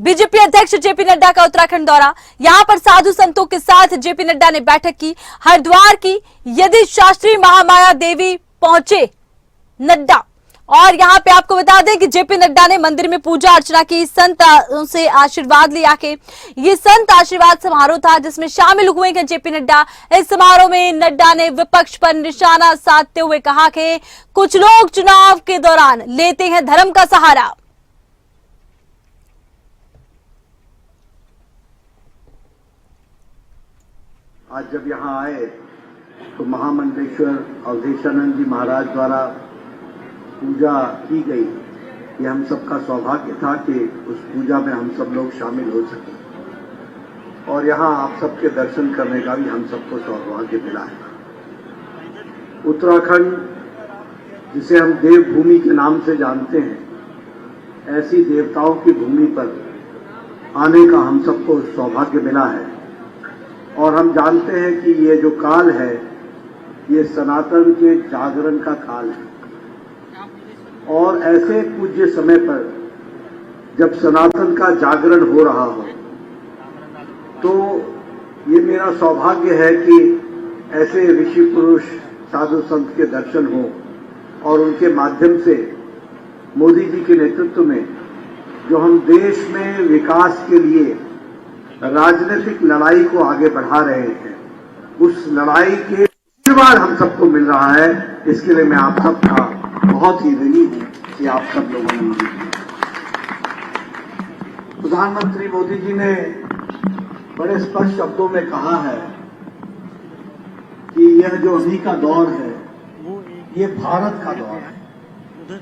BJP अध्यक्ष JP Nadda का उत्तराखंड दौरा। यहां पर साधु संतों के साथ जेपी नड्डा ने बैठक की। हरिद्वार की यदि शास्त्री महामाया देवी पहुंचे नड्डा, और यहां पे आपको बता दें कि जेपी नड्डा ने मंदिर में पूजा अर्चना की, संत से आशीर्वाद लिया के ये संत आशीर्वाद समारोह था जिसमें शामिल हुए हैं जेपी नड्डा। इस समारोह में नड्डा ने विपक्ष पर निशाना साधते हुए कहा कि कुछ लोग चुनाव के दौरान लेते हैं धर्म का सहारा। आज जब यहाँ आए तो महामंडलेश्वर अवधेशानंद जी महाराज द्वारा पूजा की गई। ये हम सबका सौभाग्य था कि उस पूजा में हम सब लोग शामिल हो सके और यहाँ आप सबके दर्शन करने का भी हम सबको सौभाग्य मिला है। उत्तराखंड, जिसे हम देवभूमि के नाम से जानते हैं, ऐसी देवताओं की भूमि पर आने का हम सबको सौभाग्य मिला है और हम जानते हैं कि ये जो काल है ये सनातन के जागरण का काल है और ऐसे पूज्य समय पर जब सनातन का जागरण हो रहा हो तो ये मेरा सौभाग्य है कि ऐसे ऋषि पुरुष साधु संत के दर्शन हो और उनके माध्यम से मोदी जी के नेतृत्व में जो हम देश में विकास के लिए राजनीतिक लड़ाई को आगे बढ़ा रहे हैं, उस लड़ाई के आशीर्वाद हम सबको मिल रहा है। इसके लिए मैं आप सबका बहुत ही ऋणी हूं कि आप सब लोगों ने मुझे दिया। प्रधानमंत्री मोदी जी ने बड़े स्पष्ट शब्दों में कहा है कि यह जो अभी का दौर है ये भारत का दौर है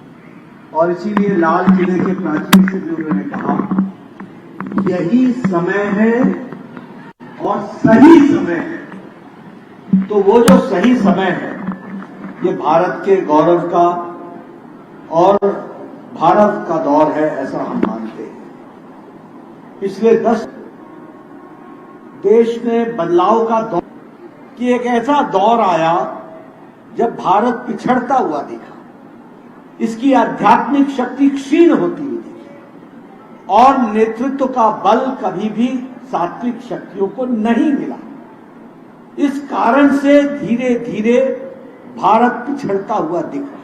और इसीलिए लाल किले के प्राचीन से भी उन्होंने कहा यही समय है और सही समय है। तो वो जो सही समय है ये भारत के गौरव का और भारत का दौर है, ऐसा हम मानते हैं। पिछले 10 देश में बदलाव का दौर कि एक ऐसा दौर आया जब भारत पिछड़ता हुआ दिखा, इसकी आध्यात्मिक शक्ति क्षीण होती हुई दिखी और नेतृत्व का बल कभी भी सात्विक शक्तियों को नहीं मिला। इस कारण से धीरे धीरे भारत पिछड़ता हुआ दिख रहा है।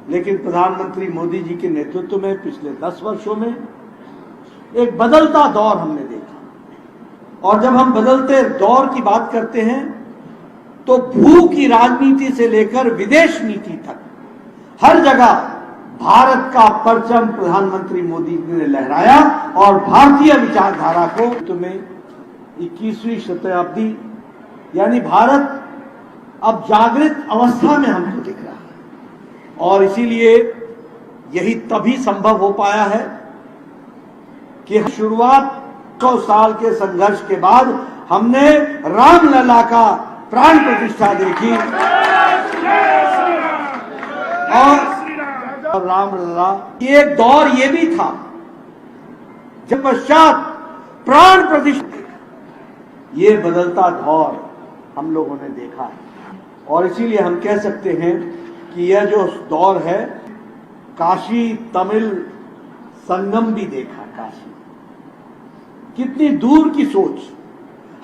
लेकिन प्रधानमंत्री मोदी जी के नेतृत्व में पिछले 10 वर्षों में एक बदलता दौर हमने देखा और जब हम बदलते दौर की बात करते हैं तो भू की राजनीति से लेकर विदेश नीति तक हर जगह भारत का परचम प्रधानमंत्री मोदी जी ने लहराया और भारतीय विचारधारा को तुम्हें 21वीं शताब्दी यानी भारत अब जागृत अवस्था में हमको दिख रहा है और इसीलिए यही तभी संभव हो पाया है कि शुरुआत 100 साल के संघर्ष के बाद हमने रामलला का प्राण प्रतिष्ठा देखी और रामलला एक दौर ये भी था जब पश्चात प्राण प्रतिष्ठा, ये बदलता दौर हम लोगों ने देखा है और इसीलिए हम कह सकते हैं कि यह जो दौर है काशी तमिल संगम भी देखा। काशी कितनी दूर की सोच।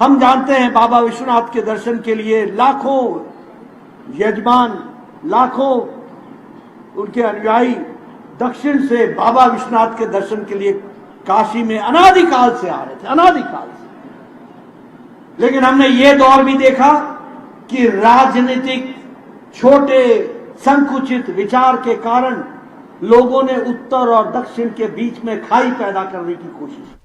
हम जानते हैं बाबा विश्वनाथ के दर्शन के लिए लाखों यजमान, लाखों उनके अनुयायी दक्षिण से बाबा विश्वनाथ के दर्शन के लिए काशी में अनादिकाल से आ रहे थे, अनादिकाल से। लेकिन हमने ये दौर भी देखा कि राजनीतिक छोटे संकुचित विचार के कारण लोगों ने उत्तर और दक्षिण के बीच में खाई पैदा करने की कोशिश की।